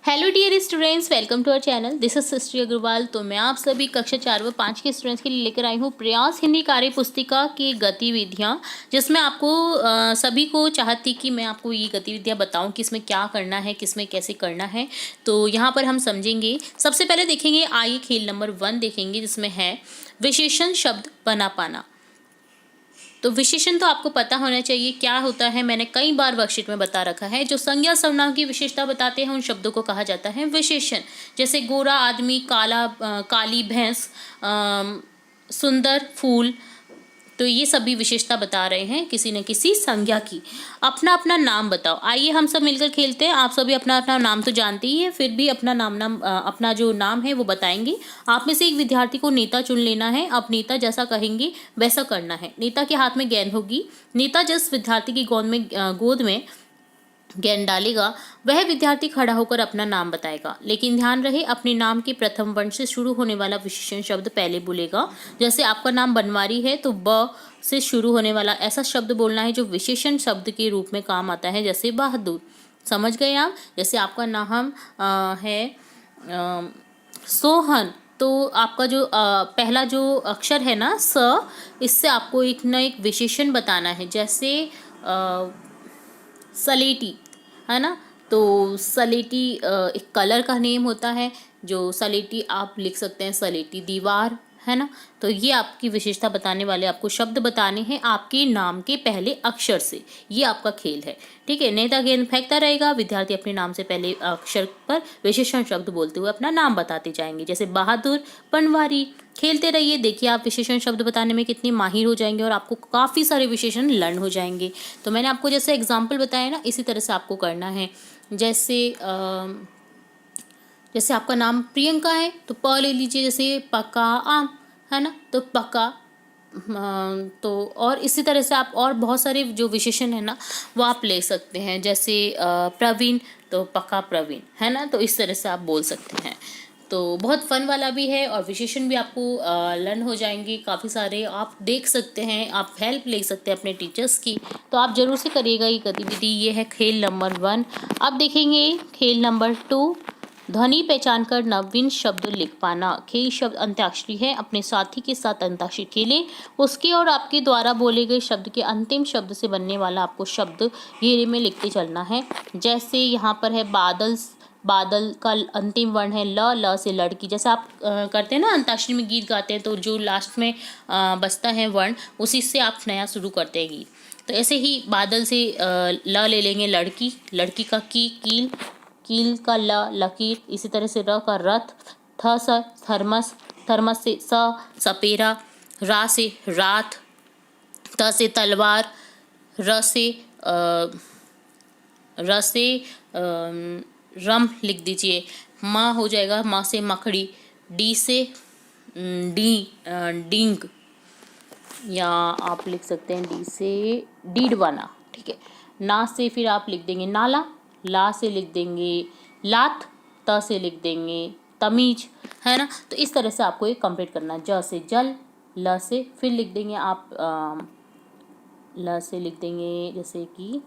Hello dear students, welcome to our channel. This is Srishti Agarwal. तो मैं आप सभी कक्षा 4 व 5 के स्टूडेंट्स के लिए लेकर आई हूँ प्रयास हिंदी कार्य पुस्तिका की गतिविधियाँ, जिसमें आपको सभी को चाहत थी कि मैं आपको ये गतिविधियाँ बताऊँ कि इसमें क्या करना है, किसमें कैसे करना है। तो यहाँ पर हम समझेंगे। सबसे पहले देखेंगे, आइए खेल नंबर 1 देखेंगे, जिसमें है विशेषण शब्द बना पाना। तो विशेषण तो आपको पता होना चाहिए क्या होता है। मैंने कई बार वर्कशीट में बता रखा है। जो संज्ञा सर्वनाम की विशेषता बताते हैं उन शब्दों को कहा जाता है विशेषण। जैसे गोरा आदमी, काला काली भैंस, सुंदर फूल। तो ये सभी विशेषता बता रहे हैं किसी न किसी संज्ञा की। अपना अपना नाम बताओ। आइए हम सब मिलकर खेलते हैं। आप सभी अपना अपना नाम तो जानते ही हैं, फिर भी अपना अपना जो नाम है वो बताएंगे। आप में से एक विद्यार्थी को नेता चुन लेना है। आप नेता जैसा कहेंगे वैसा करना है। नेता के हाथ में गेंद होगी। नेता जिस विद्यार्थी की गोद में गेंद डालेगा वह विद्यार्थी खड़ा होकर अपना नाम बताएगा, लेकिन ध्यान रहे अपने नाम के प्रथम वर्ण से शुरू होने वाला विशेषण शब्द पहले बोलेगा। जैसे आपका नाम बनवारी है तो ब से शुरू होने वाला ऐसा शब्द बोलना है जो विशेषण शब्द के रूप में काम आता है, जैसे बहादुर। समझ गए आप? जैसे आपका नाम है सोहन, तो आपका जो पहला जो अक्षर है ना स, इससे आपको एक न एक विशेषण बताना है। जैसे सलेटी है ना, तो सलेटी एक कलर का नेम होता है। जो सलेटी आप लिख सकते हैं सलेटी दीवार, है ना। तो ये आपकी विशेषता बताने वाले आपको शब्द बताने हैं आपके नाम के पहले अक्षर से। ये आपका खेल है, ठीक है। नेता गेंद फेंकता रहेगा, विद्यार्थी अपने नाम से पहले अक्षर पर विशेषण शब्द बोलते हुए अपना नाम बताते जाएंगे, जैसे बहादुर, पनवारी। खेलते रहिए, देखिए आप विशेषण शब्द बताने में कितने माहिर हो जाएंगे और आपको काफ़ी सारे विशेषण लर्न हो जाएंगे। तो मैंने आपको जैसे एग्जाम्पल बताया ना, इसी तरह से आपको करना है। जैसे आपका नाम प्रियंका है तो प ले लीजिए, जैसे पका आम, है ना, तो पका। तो और इसी तरह से आप और बहुत सारे जो विशेषण है ना वो आप ले सकते हैं। जैसे प्रवीण, तो पका प्रवीण, है ना। तो इस तरह से आप बोल सकते हैं। तो बहुत फन वाला भी है और विशेषण भी आपको लर्न हो जाएंगे काफ़ी सारे। आप देख सकते हैं, आप हेल्प ले सकते हैं अपने टीचर्स की। तो आप जरूर से करिएगा ये गतिविधि। ये है खेल नंबर 1। अब देखेंगे खेल नंबर 2, ध्वनि पहचान कर नवीन शब्द लिख पाना। खेल शब्द अंत्याक्षरी है। अपने साथी के साथ अंताक्षरी खेलें। उसके और आपके द्वारा बोले गए शब्द के अंतिम शब्द से बनने वाला आपको शब्द घेरे में लिखते चलना है। जैसे यहाँ पर है बादल, बादल का अंतिम वर्ण है ल, ल से लड़की। जैसे आप करते हैं ना अंताक्षरी में गीत गाते हैं, तो जो लास्ट में बचता है वर्ण उसी से आप नया शुरू करते हैं गीत। तो ऐसे ही बादल से ल ले लेंगे लड़की, लड़की का की कील, कील का ल लकीर। इसी तरह से र का रथ, थ स थर्मस, थर्मस से स सपेरा, रा से रात, त से तलवार, र से रम लिख दीजिए। माँ हो जाएगा, माँ से मकड़ी, डी से डींग, या आप लिख सकते हैं डी से डीडवाना, ठीक है। ना से फिर आप लिख देंगे नाला, ला से लिख देंगे लात, त से लिख देंगे तमीज, है ना। तो इस तरह से आपको ये कंप्लीट करना है। ज से जल, ल से फिर लिख देंगे आप ल से लिख देंगे जैसे कि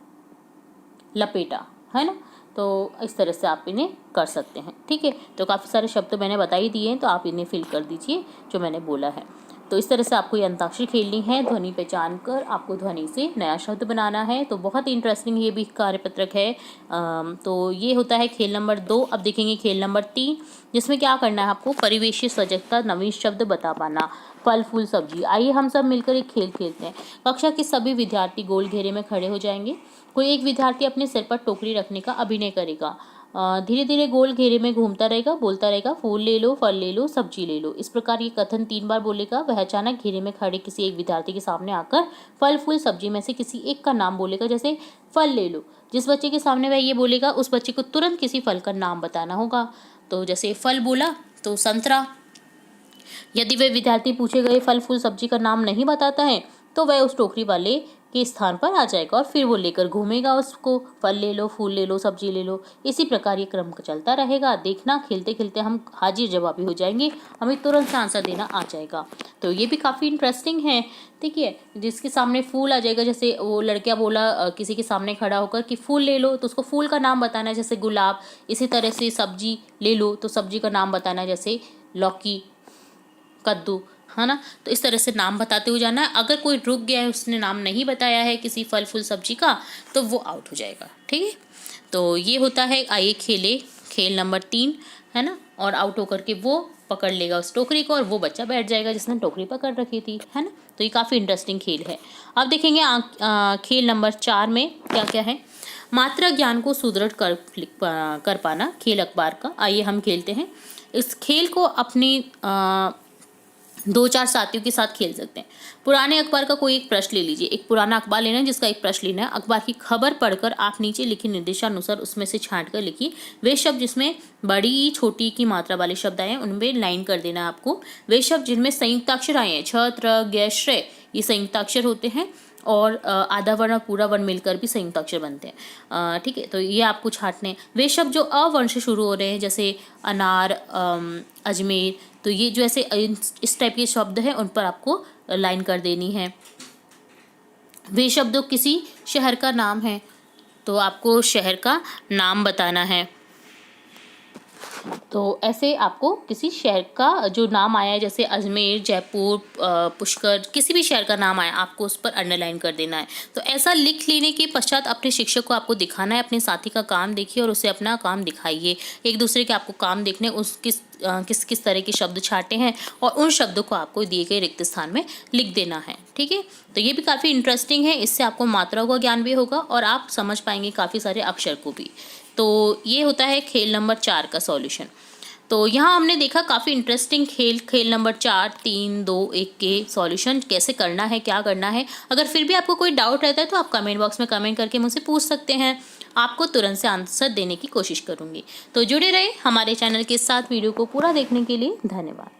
लपेटा, है ना। तो इस तरह से आप इन्हें कर सकते हैं, ठीक है। तो काफ़ी सारे शब्द मैंने बता ही दिए हैं, तो आप इन्हें फिल कर दीजिए जो मैंने बोला है। तो इस तरह से आपको ये अंताक्षरी खेलनी है। ध्वनि पहचान कर आपको ध्वनि से नया शब्द बनाना है। तो बहुत ही इंटरेस्टिंग ये भी कार्यपत्रक है। तो ये होता है खेल नंबर 2। अब देखेंगे खेल नंबर 3, जिसमें क्या करना है आपको परिवेशी सजगता नवीन शब्द बता पाना। फल फूल सब्जी। आइए हम सब मिलकर एक खेल खेलते हैं। कक्षा के सभी विद्यार्थी गोल घेरे में खड़े हो जाएंगे। कोई एक विद्यार्थी अपने सिर पर टोकरी रखने का अभिनय करेगा। धीरे धीरे गोल घेरे में घूमता रहेगा, बोलता रहेगा फूल ले लो, फल ले लो, सब्जी ले लो। इस प्रकार ये कथन 3 बार बोलेगा। वह अचानक घेरे में खड़े किसी एक विद्यार्थी के सामने आकर फल फूल सब्जी में से किसी एक का नाम बोलेगा, जैसे फल ले लो। जिस बच्चे के सामने वह ये बोलेगा उस बच्चे को तुरंत किसी फल का नाम बताना होगा। तो जैसे फल बोला तो संतरा। यदि वह विद्यार्थी पूछे गए फल फूल सब्जी का नाम नहीं बताता है तो वह उस टोकरी वाले के स्थान पर आ जाएगा और फिर वो लेकर घूमेगा उसको। फल ले लो, फूल ले लो, सब्जी ले लो, इसी प्रकार ये क्रम चलता रहेगा। देखना खेलते खेलते हम हाजिर जवाबी हो जाएंगे, हमें तुरंत से आंसर देना आ जाएगा। तो ये भी काफ़ी इंटरेस्टिंग है। ठीक है, जिसके सामने फूल आ जाएगा, जैसे वो लड़का बोला किसी के सामने खड़ा होकर कि फूल ले लो, तो उसको फूल का नाम बताना है, जैसे गुलाब। इसी तरह से सब्जी ले लो तो सब्जी का नाम बताना है, जैसे लौकी, कद्दू, है ना। तो इस तरह से नाम बताते हुए जाना है। अगर कोई रुक गया है, उसने नाम नहीं बताया है किसी फल फूल सब्जी का, तो वो आउट हो जाएगा। ठीक है, तो ये होता है आइए खेले खेल नंबर 3, है ना। और आउट होकर के वो पकड़ लेगा उस टोकरी को और वो बच्चा बैठ जाएगा जिसने टोकरी पकड़ रखी थी, है ना। तो ये काफ़ी इंटरेस्टिंग खेल है। अब देखेंगे खेल नंबर 4 में क्या क्या है। मात्रा ज्ञान को सुदृढ़ कर पाना, खेल अखबार का। आइए हम खेलते हैं इस खेल को। अपनी 2-4 साथियों के साथ खेल सकते हैं। पुराने अखबार का कोई एक पृष्ठ ले लीजिए। एक पुराना अखबार लेना है जिसका एक पृष्ठ लेना है। अखबार की खबर पढ़कर आप नीचे लिखी निर्देशानुसार उसमें से छांट कर लिखिए वे शब्द जिसमें बड़ी छोटी की मात्रा वाले शब्द आए हैं उनमें लाइन कर देना है आपको। वे शब्द जिनमें संयुक्ताक्षर आए हैं, छ, त्र, ज्ञ, श्रेय, ये संयुक्ताक्षर होते हैं। और आधा वर्ण और पूरा वर्ण मिलकर भी संयुक्ताक्षर बनते हैं। ठीक है, तो ये आपको छांटने हैं। वे शब्द जो अवर्ण से शुरू हो रहे हैं, जैसे अनार, अजमेर, तो ये जो ऐसे इस टाइप के शब्द हैं उन पर आपको लाइन कर देनी है। वे शब्द जो किसी शहर का नाम है तो आपको शहर का नाम बताना है। तो ऐसे आपको किसी शहर का जो नाम आया है, जैसे अजमेर, जयपुर, पुष्कर, किसी भी शहर का नाम आया आपको उस पर अंडरलाइन कर देना है। तो ऐसा लिख लेने के पश्चात अपने शिक्षक को आपको दिखाना है। अपने साथी का काम देखिए और उसे अपना काम दिखाइए। एक दूसरे के आपको काम देखने, उस किस किस तरह के शब्द छाटे हैं और उन शब्दों को आपको दिए गए रिक्त स्थान में लिख देना है। ठीक है, तो ये भी काफ़ी इंटरेस्टिंग है। इससे आपको मात्राओं का ज्ञान भी होगा और आप समझ पाएंगे काफ़ी सारे अक्षर को भी। तो ये होता है खेल नंबर 4 का सॉल्यूशन। तो यहाँ हमने देखा काफ़ी इंटरेस्टिंग खेल नंबर 4, 3, 2, 1 के सॉल्यूशन कैसे करना है, क्या करना है। अगर फिर भी आपको कोई डाउट रहता है तो आप कमेंट बॉक्स में कमेंट करके मुझसे पूछ सकते हैं। आपको तुरंत से आंसर देने की कोशिश करूँगी। तो जुड़े रहे हमारे चैनल के साथ। वीडियो को पूरा देखने के लिए धन्यवाद।